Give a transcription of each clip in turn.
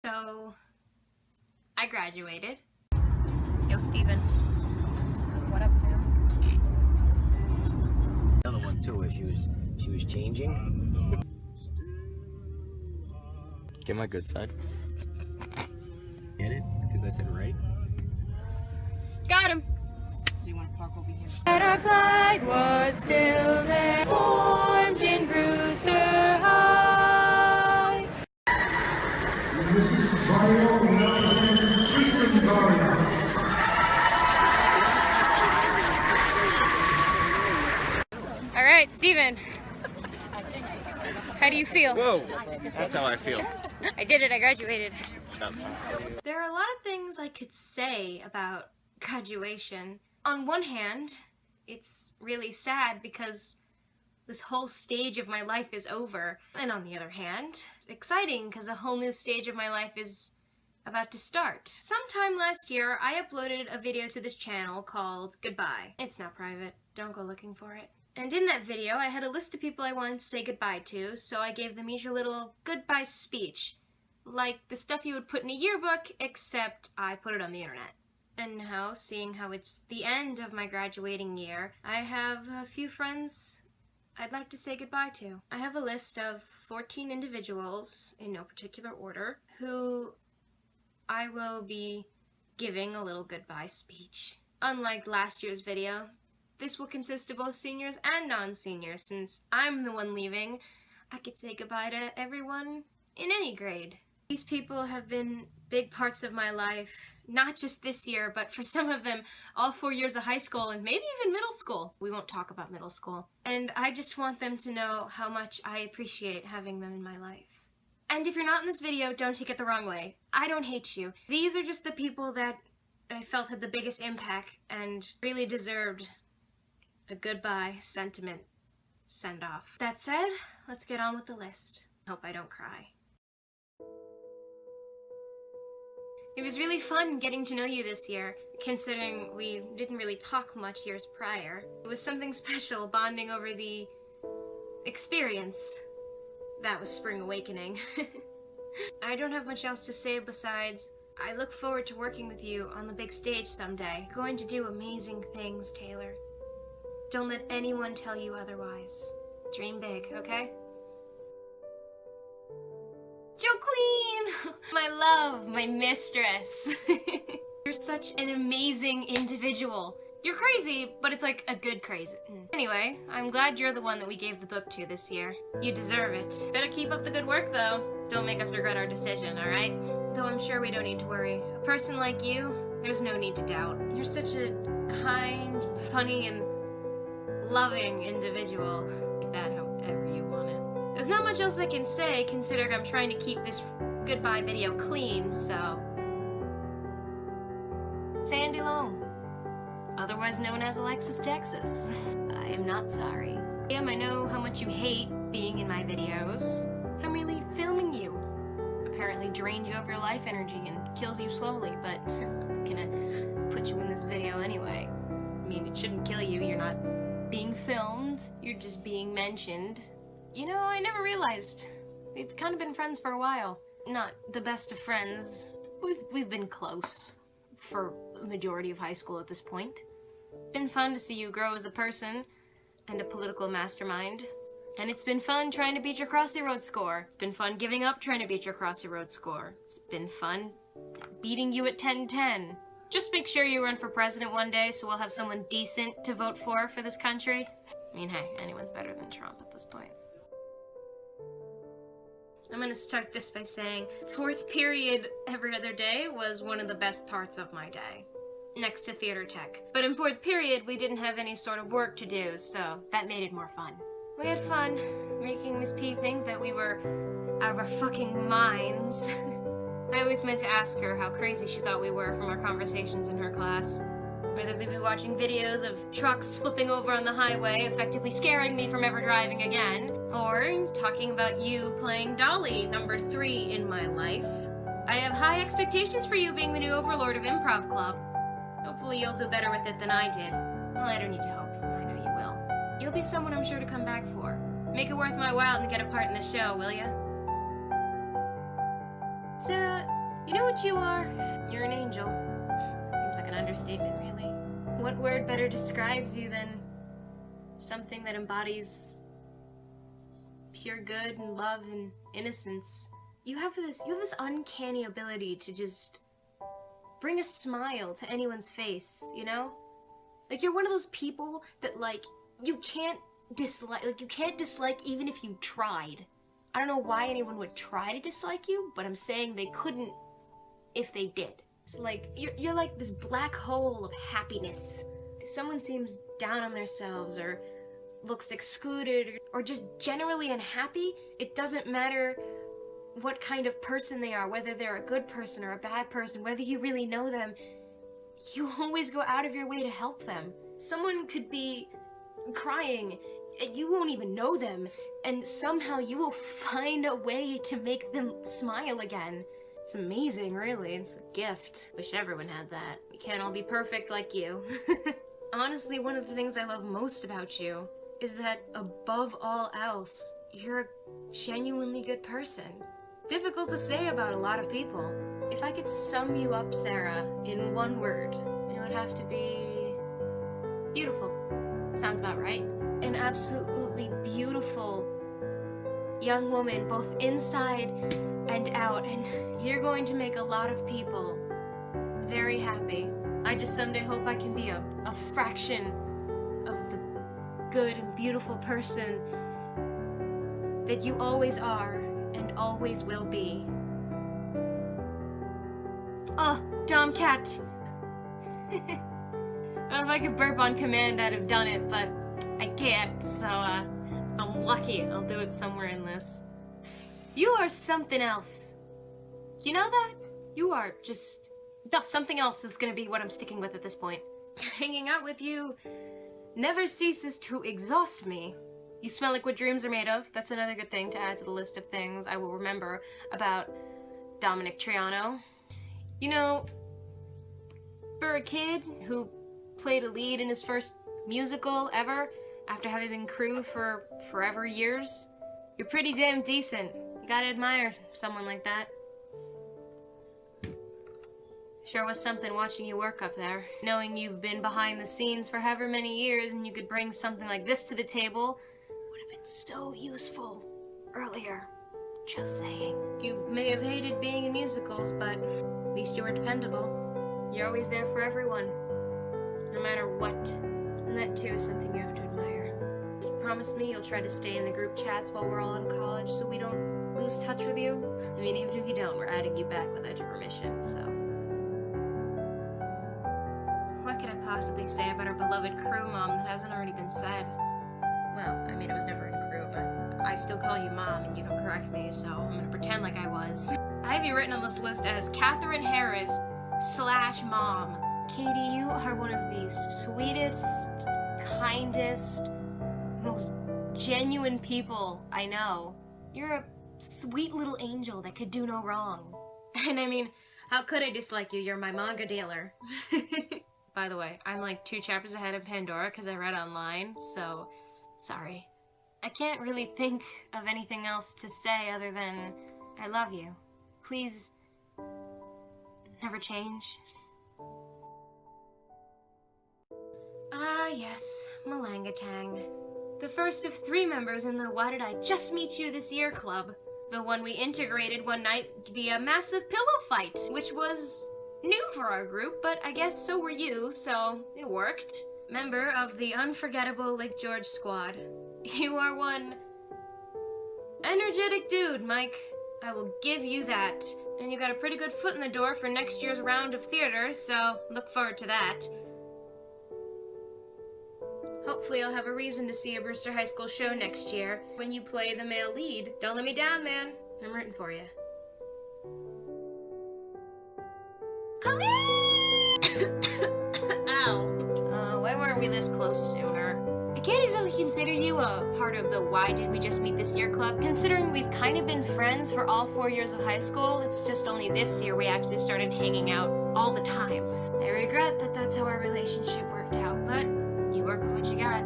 So, I graduated. Yo, Steven. What up, fam? Another one too, where she was changing. Get my good side. Get it? Because I said right. Got him. So you want to park over here? And our flag was still there, formed in Brewster High. Mrs. Mario Nelson, Kristen Mario. All right, Steven. How do you feel? Whoa! That's how I feel. I did it, I graduated. That's how I feel. There are a lot of things I could say about graduation. On one hand, it's really sad because this whole stage of my life is over. And on the other hand, it's exciting because a whole new stage of my life is about to start. Sometime last year, I uploaded a video to this channel called Goodbye. It's not private. Don't go looking for it. And in that video, I had a list of people I wanted to say goodbye to, so I gave them each a little goodbye speech. Like the stuff you would put in a yearbook, except I put it on the internet. And now, seeing how it's the end of my graduating year, I have a few friends I'd like to say goodbye to. I have a list of 14 individuals, in no particular order, who I will be giving a little goodbye speech. Unlike last year's video, this will consist of both seniors and non-seniors. Since I'm the one leaving, I could say goodbye to everyone in any grade. These people have been big parts of my life, not just this year, but for some of them, all 4 years of high school and maybe even middle school. We won't talk about middle school. And I just want them to know how much I appreciate having them in my life. And if you're not in this video, don't take it the wrong way. I don't hate you. These are just the people that I felt had the biggest impact and really deserved a goodbye sentiment send-off. That said, let's get on with the list. Hope I don't cry. It was really fun getting to know you this year, considering we didn't really talk much years prior. It was something special, bonding over the experience. That was Spring Awakening. I don't have much else to say besides, I look forward to working with you on the big stage someday. You're going to do amazing things, Taylor. Don't let anyone tell you otherwise. Dream big, okay? Joe Queen! My love, my mistress. You're such an amazing individual. You're crazy, but it's like a good crazy. Anyway, I'm glad you're the one that we gave the book to this year. You deserve it. Better keep up the good work, though. Don't make us regret our decision, alright? Though I'm sure we don't need to worry. A person like you, there's no need to doubt. You're such a kind, funny, and loving individual. Make that however you want it. There's not much else I can say, considering I'm trying to keep this goodbye video clean, so... Sandy Loam, otherwise known as Alexis, Texas. I am not sorry. I know how much you hate being in my videos. I'm really filming you. Apparently drains you of your life energy and kills you slowly, but I'm gonna put you in this video anyway. I mean, it shouldn't kill you, you're not being filmed, you're just being mentioned. You know, I never realized. We've kind of been friends for a while. Not the best of friends. We've been close for a majority of high school at this point. Been fun to see you grow as a person and a political mastermind. And it's been fun trying to beat your Crossy Road score. It's been fun giving up trying to beat your Crossy Road score. It's been fun beating you at 10-10. Just make sure you run for president one day so we'll have someone decent to vote for this country. I mean, hey, anyone's better than Trump at this point. I'm gonna start this by saying, fourth period every other day was one of the best parts of my day, next to theater tech. But in fourth period, we didn't have any sort of work to do, so that made it more fun. We had fun making Miss P think that we were out of our fucking minds. I always meant to ask her how crazy she thought we were from our conversations in her class. Whether we'd be watching videos of trucks flipping over on the highway, effectively scaring me from ever driving again, or talking about you playing Dolly, number 3 in my life. I have high expectations for you being the new overlord of Improv Club. Hopefully you'll do better with it than I did. Well, I don't need to hope. I know you will. You'll be someone I'm sure to come back for. Make it worth my while and get a part in the show, will ya? Sarah, you know what you are? You're an angel. Seems like an understatement, really. What word better describes you than something that embodies pure good and love and innocence? You have this uncanny ability to just bring a smile to anyone's face, you know? Like, you're one of those people that, like, you can't dislike even if you tried. I don't know why anyone would try to dislike you, but I'm saying they couldn't if they did. It's like, you're like this black hole of happiness. If someone seems down on themselves or looks excluded or just generally unhappy, it doesn't matter what kind of person they are, whether they're a good person or a bad person, whether you really know them, you always go out of your way to help them. Someone could be crying, and you won't even know them, and somehow you will find a way to make them smile again. It's amazing, really. It's a gift. Wish everyone had that. We can't all be perfect like you. Honestly, one of the things I love most about you is that above all else, you're a genuinely good person. Difficult to say about a lot of people. If I could sum you up, Sarah, in one word, it would have to be beautiful. Sounds about right. An absolutely beautiful young woman, both inside and out, and you're going to make a lot of people very happy. I just someday hope I can be a fraction of the good and beautiful person that you always are and always will be. Oh, dumb cat. Well, if I could burp on command, I'd have done it, but I can't, so, I'm lucky I'll do it somewhere in this. You are something else. You know that? You are just... No, something else is gonna be what I'm sticking with at this point. Hanging out with you never ceases to exhaust me. You smell like what dreams are made of. That's another good thing to add to the list of things I will remember about Dominic Triano. You know, for a kid who played a lead in his first musical ever, after having been crew for forever years, you're pretty damn decent. You gotta admire someone like that. Sure was something watching you work up there. Knowing you've been behind the scenes for however many years and you could bring something like this to the table would have been so useful earlier. Just saying. You may have hated being in musicals, but at least you were dependable. You're always there for everyone, no matter what. And that too is something you have to admire. Just promise me you'll try to stay in the group chats while we're all in college so we don't lose touch with you. I mean, even if you don't, we're adding you back without your permission, so. What could I possibly say about our beloved crew mom that hasn't already been said? Well, I mean, I was never in a crew, but I still call you mom and you don't correct me, so I'm gonna pretend like I was. I have you written on this list as Catherine Harris / mom. Katie, you are one of the sweetest, kindest, most genuine people I know. You're a sweet little angel that could do no wrong. And I mean, how could I dislike you? You're my manga dealer. By the way, I'm like 2 chapters ahead of Pandora because I read online, so sorry. I can't really think of anything else to say other than I love you. Please never change. Ah, yes, Malangatang. The first of 3 members in the Why Did I Just Meet You This Year club. The one we integrated one night via massive pillow fight, which was new for our group, but I guess so were you, so it worked. Member of the unforgettable Lake George squad. You are one energetic dude, Mike. I will give you that. And you got a pretty good foot in the door for next year's round of theater, so look forward to that. Hopefully I'll have a reason to see a Brewster High School show next year when you play the male lead. Don't let me down, man. I'm rooting for you. Ow. Why weren't we this close sooner? I can't exactly consider you a part of the Why Did We Just Meet This Year club, considering we've kind of been friends for all 4 years of high school. It's just only this year we actually started hanging out all the time. I regret that that's how our relationship worked out, but you work with what you got.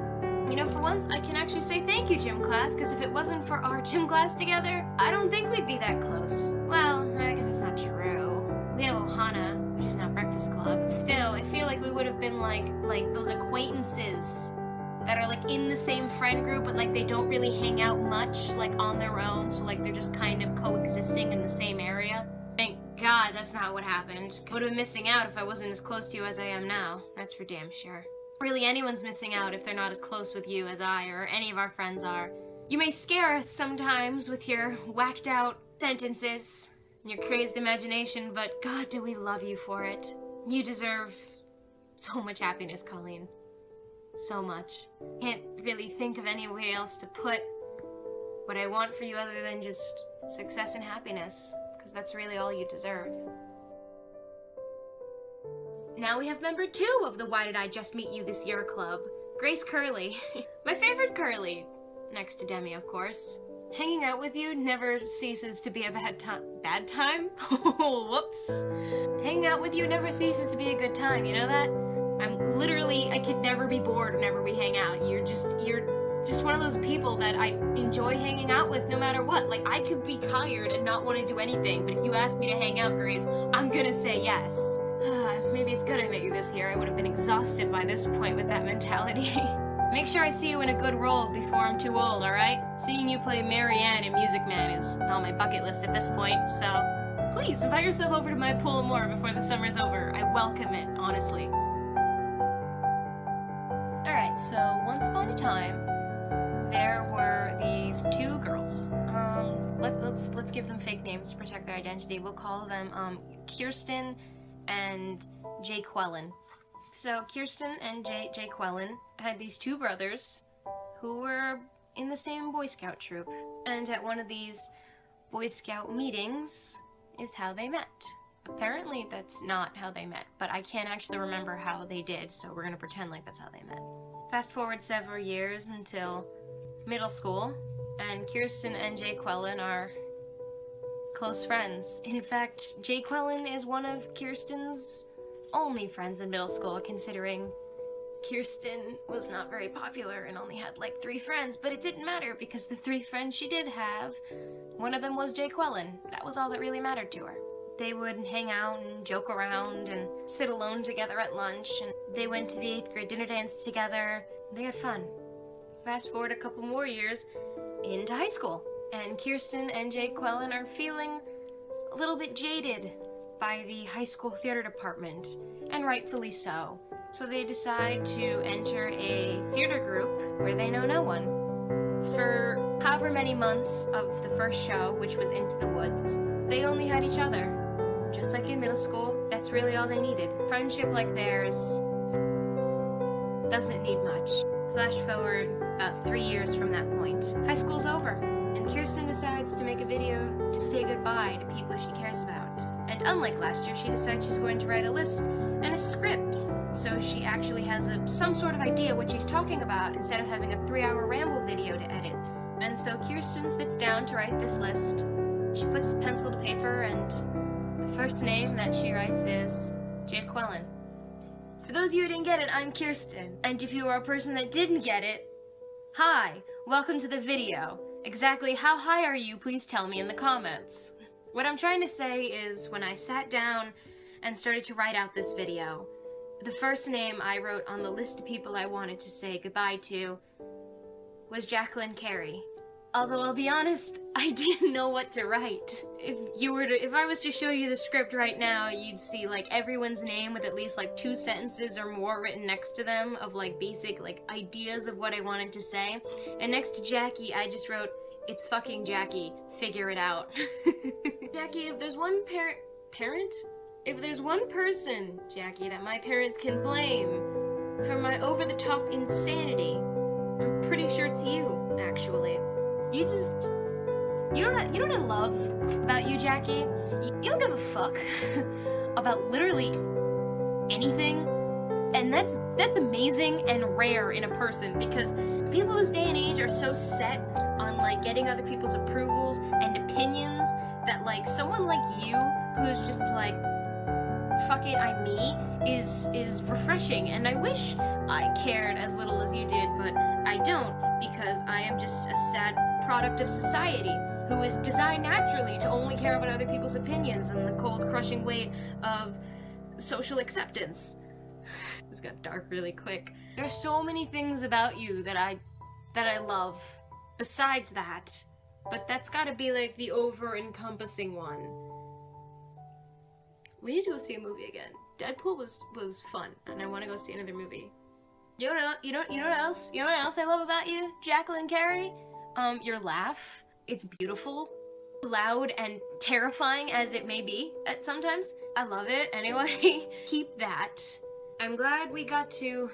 You know, for once, I can actually say thank you, gym class, because if it wasn't for our gym class together, I don't think we'd be that close. Well, I guess it's not true. We have Ohana, which is now Breakfast Club, but still, I feel like we would have been like those acquaintances that are like in the same friend group, but like they don't really hang out much, like on their own, so like they're just kind of coexisting in the same area. Thank God that's not what happened. I would have been missing out if I wasn't as close to you as I am now. That's for damn sure. Really, anyone's missing out if they're not as close with you as I or any of our friends are. You may scare us sometimes with your whacked out sentences and your crazed imagination, but God, do we love you for it. You deserve so much happiness, Colleen. So much. Can't really think of any way else to put what I want for you other than just success and happiness, because that's really all you deserve. Now we have member 2 of the Why Did I Just Meet You This Year club, Grace Curley. My favorite Curly, next to Demi, of course. Hanging out with you never ceases to be a bad time. Bad time? Oh, whoops. Hanging out with you never ceases to be a good time, you know that? I could never be bored whenever we hang out. You're just one of those people that I enjoy hanging out with no matter what. Like, I could be tired and not want to do anything, but if you ask me to hang out, Grace, I'm gonna say yes. Maybe it's good I met you this year. I would have been exhausted by this point with that mentality. Make sure I see you in a good role before I'm too old, alright? Seeing you play Mary Ann in Music Man is on my bucket list at this point, so please invite yourself over to my pool more before the summer's over. I welcome it, honestly. Alright, so once upon a time, there were these 2 girls. Let's give them fake names to protect their identity. We'll call them Kirsten and Jay Quellen. So Kirsten and Jay Quellen had these 2 brothers who were in the same Boy Scout troop. And at one of these Boy Scout meetings is how they met. Apparently that's not how they met, but I can't actually remember how they did, so we're gonna pretend like that's how they met. Fast forward several years until middle school, and Kirsten and Jay Quellen are close friends. In fact, Jay Quellen is one of Kirsten's only friends in middle school, considering Kirsten was not very popular and only had like 3 friends, but it didn't matter because the 3 friends she did have, one of them was Jay Quellen. That was all that really mattered to her. They would hang out and joke around and sit alone together at lunch, and they went to the 8th grade dinner dance together. They had fun. Fast forward a couple more years into high school, and Kirsten and Jay Quellen are feeling a little bit jaded by the high school theater department, and rightfully so. So they decide to enter a theater group where they know no one. For however many months of the first show, which was Into the Woods, they only had each other. Just like in middle school, that's really all they needed. Friendship like theirs doesn't need much. Flash forward about 3 years from that point. High school's over, and Kirsten decides to make a video to say goodbye to people she cares about. And unlike last year, she decides she's going to write a list and a script, so she actually has some sort of idea what she's talking about instead of having a 3-hour ramble video to edit. And so Kirsten sits down to write this list. She puts pencil to paper, and the first name that she writes is Jay Quellen. For those of you who didn't get it, I'm Kirsten. And if you are a person that didn't get it, hi, welcome to the video. Exactly how high are you? Please tell me in the comments. What I'm trying to say is, when I sat down and started to write out this video, the first name I wrote on the list of people I wanted to say goodbye to was Jacqueline Carey. Although I'll be honest, I didn't know what to write. If I was to show you the script right now, you'd see like everyone's name with at least like 2 sentences or more written next to them of like basic like ideas of what I wanted to say. And next to Jackie, I just wrote, "It's fucking Jackie, figure it out." Jackie, if there's one If there's one person, Jackie, that my parents can blame for my over-the-top insanity, I'm pretty sure it's you, actually. You know what I love about you, Jackie? You don't give a fuck about literally anything, and that's amazing and rare in a person, because people this day and age are so set on like getting other people's approvals and opinions that like someone like you who's just like, fuck it, I'm me, is refreshing, and I wish I cared as little as you did, but I don't, because I am just a sad product of society who is designed naturally to only care about other people's opinions and the cold, crushing weight of social acceptance. This got dark really quick. There's so many things about you that I love besides that, but that's gotta be like the over-encompassing one. We need to go see a movie again. Deadpool was fun, and I want to go see another movie. You know what else I love about you, Jacqueline Carey? Your laugh. It's beautiful, loud, and terrifying as it may be at sometimes. I love it anyway. Keep that. I'm glad we got to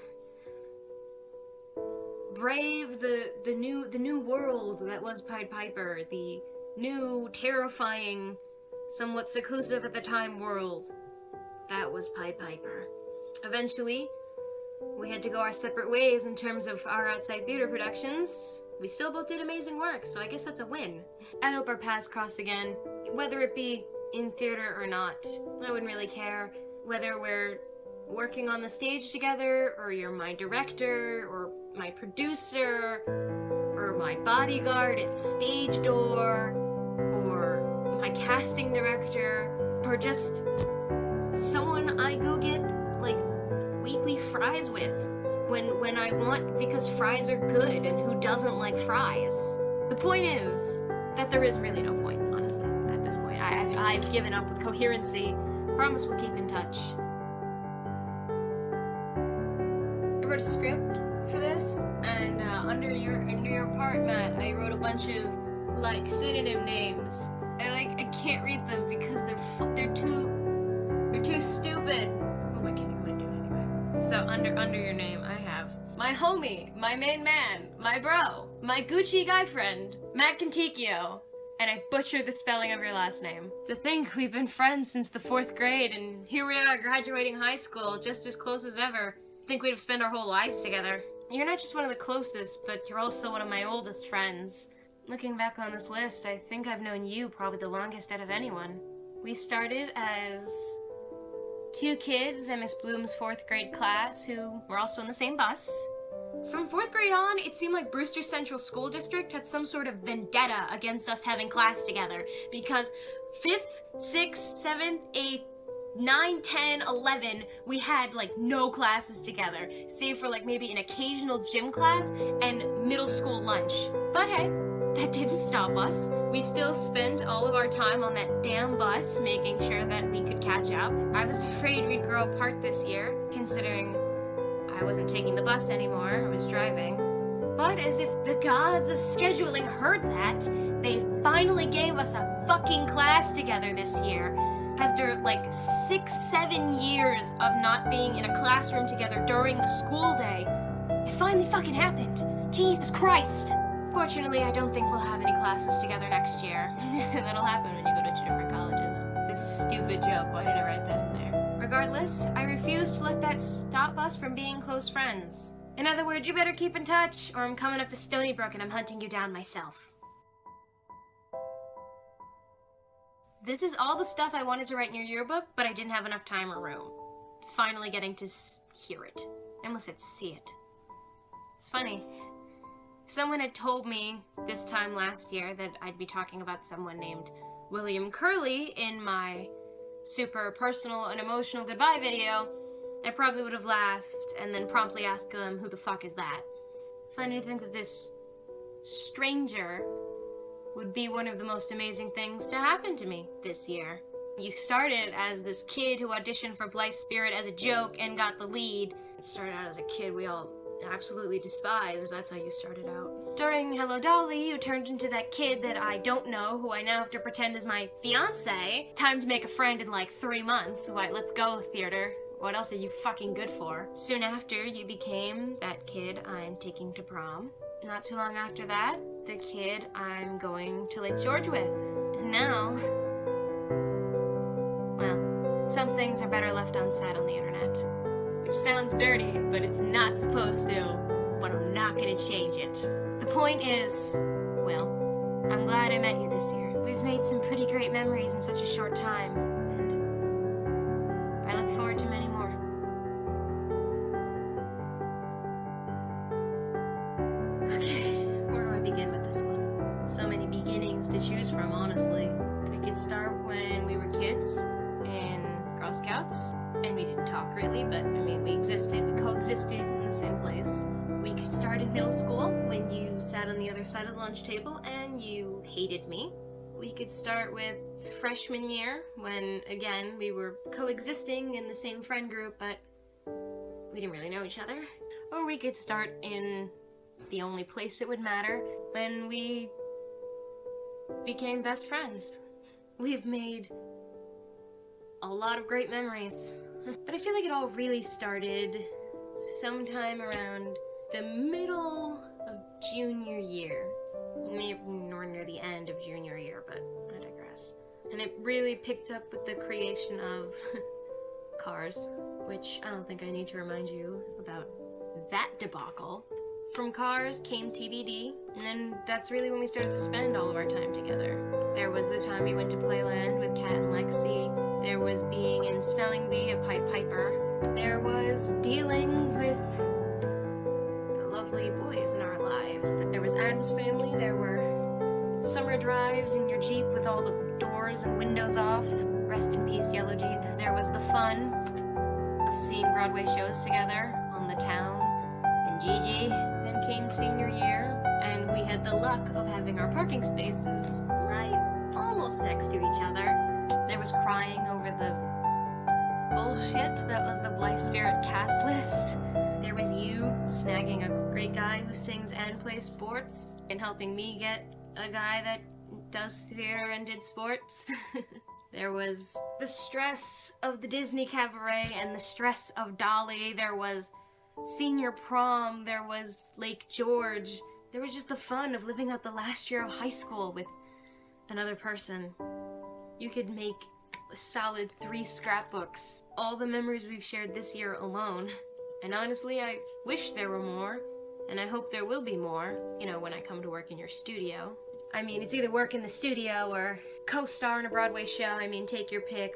brave the new world that was Pied Piper, the new, terrifying, somewhat seclusive at the time world that was Pied Piper. Eventually, we had to go our separate ways in terms of our outside theater productions. We still both did amazing work, so I guess that's a win. I hope our paths cross again, whether it be in theater or not. I wouldn't really care whether we're working on the stage together, or you're my director, or my producer, or my bodyguard at stage door, or my casting director, or just someone I go get, like, weekly fries with when I want, because fries are good, and who doesn't like fries? The point is that there is really no point, honestly, at this point. I've given up with coherency. Promise we'll keep in touch. I wrote a script for this, and under your part, Matt, I wrote a bunch of like synonym names. I can't read them because they're too stupid. Oh, I can't even do it anyway. So under your name, I have my homie, my main man, my bro, my Gucci guy friend, Matt Conticchio. And I butchered the spelling of your last name. To think we've been friends since the 4th grade, and here we are graduating high school, just as close as ever. Think we'd have spent our whole lives together. You're not just one of the closest, but you're also one of my oldest friends. Looking back on this list, I think I've known you probably the longest out of anyone. We started as 2 kids in Miss Bloom's 4th grade class who were also in the same bus. From 4th grade on, it seemed like Brewster Central School District had some sort of vendetta against us having class together, because 5th, 6th, 7th, 8th, 9, 10, 11, we had like no classes together, save for like maybe an occasional gym class and middle school lunch. But hey, that didn't stop us. We still spent all of our time on that damn bus making sure that we could catch up. I was afraid we'd grow apart this year, considering I wasn't taking the bus anymore, I was driving. But as if the gods of scheduling heard that, they finally gave us a fucking class together this year. After like 6-7 years of not being in a classroom together during the school day, it finally fucking happened. Jesus Christ! Fortunately, I don't think we'll have any classes together next year. That'll happen when you go to 2 different colleges. It's a stupid joke, why did I write that in there? Regardless, I refuse to let that stop us from being close friends. In other words, you better keep in touch, or I'm coming up to Stony Brook and I'm hunting you down myself. This is all the stuff I wanted to write in your yearbook, but I didn't have enough time or room. Finally getting to hear it. I almost said see it. It's funny. Someone had told me this time last year that I'd be talking about someone named William Curley in my super personal and emotional goodbye video. I probably would have laughed and then promptly asked them, who the fuck is that? Funny to think that this stranger would be one of the most amazing things to happen to me this year. You started as this kid who auditioned for Blythe Spirit as a joke and got the lead. It started out as a kid we all absolutely despised. That's how you started out. During Hello Dolly, you turned into that kid that I don't know, who I now have to pretend is my fiance. Time to make a friend in like 3 months. Why, let's go, theater. What else are you fucking good for? Soon after, you became that kid I'm taking to prom. Not too long after that, the kid I'm going to Lake George with. And now, well, some things are better left unsaid on the internet. Which sounds dirty, but it's not supposed to. But I'm not gonna change it. The point is, well, I'm glad I met you this year. We've made some pretty great memories in such a short time, and I look forward to many more. choose from, honestly. We could start when we were kids in Girl Scouts, and we didn't talk really, but I mean, we existed, we coexisted in the same place. We could start in middle school when you sat on the other side of the lunch table and you hated me. We could start with freshman year when, again, we were coexisting in the same friend group, but we didn't really know each other. Or we could start in the only place it would matter, when we became best friends. We've made a lot of great memories. But I feel like it all really started sometime around the middle of junior year. Maybe or near the end of junior year, but I digress. And it really picked up with the creation of Cars, which I don't think I need to remind you about that debacle. From Cars came TBD, and then that's really when we started to spend all of our time together. There was the time we went to Playland with Kat and Lexi. There was being in Spelling Bee at Pied Piper. There was dealing with the lovely boys in our lives. There was Adam's Family. There were summer drives in your Jeep with all the doors and windows off. Rest in peace, Yellow Jeep. There was the fun of seeing Broadway shows together on the town and Gigi. Then came senior year, and we had the luck of having our parking spaces right almost next to each other. There was crying over the bullshit that was the Blythe Spirit cast list. There was you snagging a great guy who sings and plays sports, and helping me get a guy that does theater and did sports. There was the stress of the Disney Cabaret and the stress of Dolly. There was senior prom. There was Lake George. There was just the fun of living out the last year of high school with another person. You could make a solid 3 scrapbooks. All the memories we've shared this year alone. And honestly, I wish there were more, and I hope there will be more, you know, when I come to work in your studio. I mean, it's either work in the studio or co-star in a Broadway show. I mean, take your pick.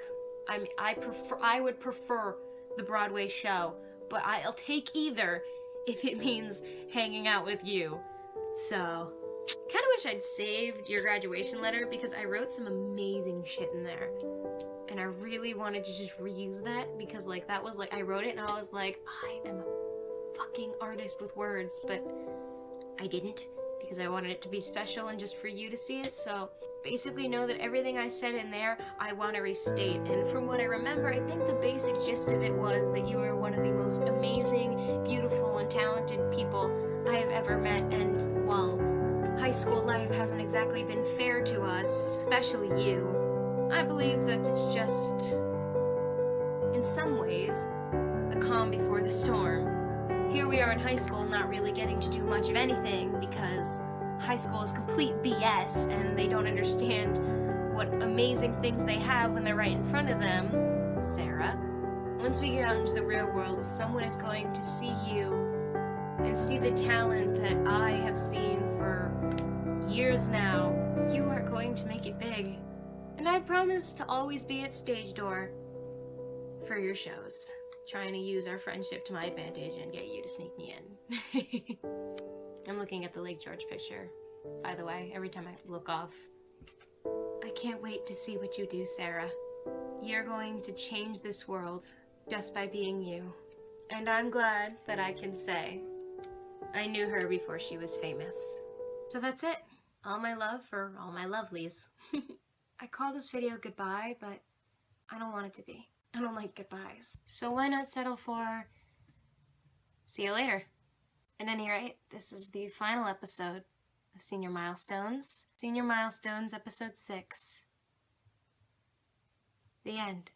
I would prefer the Broadway show, but I'll take either if it means hanging out with you. So, kind of wish I'd saved your graduation letter because I wrote some amazing shit in there. And I really wanted to just reuse that because, like, that was, like, I wrote it and I was like, I am a fucking artist with words, but I didn't because I wanted it to be special and just for you to see it. So basically know that everything I said in there, I want to restate. And from what I remember, I think the basic gist of it was that you are one of the most amazing, beautiful, and talented people I have ever met. And while high school life hasn't exactly been fair to us, especially you, I believe that it's just, in some ways, the calm before the storm. Here we are in high school not really getting to do much of anything because high school is complete BS and they don't understand what amazing things they have when they're right in front of them, Sarah. Once we get out into the real world, someone is going to see you and see the talent that I have seen for years now. You are going to make it big. And I promise to always be at stage door for your shows, trying to use our friendship to my advantage and get you to sneak me in. I'm looking at the Lake George picture, by the way, every time I look off. I can't wait to see what you do, Sarah. You're going to change this world just by being you. And I'm glad that I can say I knew her before she was famous. So that's it. All my love for all my lovelies. I call this video goodbye, but I don't want it to be. I don't like goodbyes. So why not settle for see you later? At any rate, this is the final episode of Senior Milestones. Senior Milestones, episode 6. The end.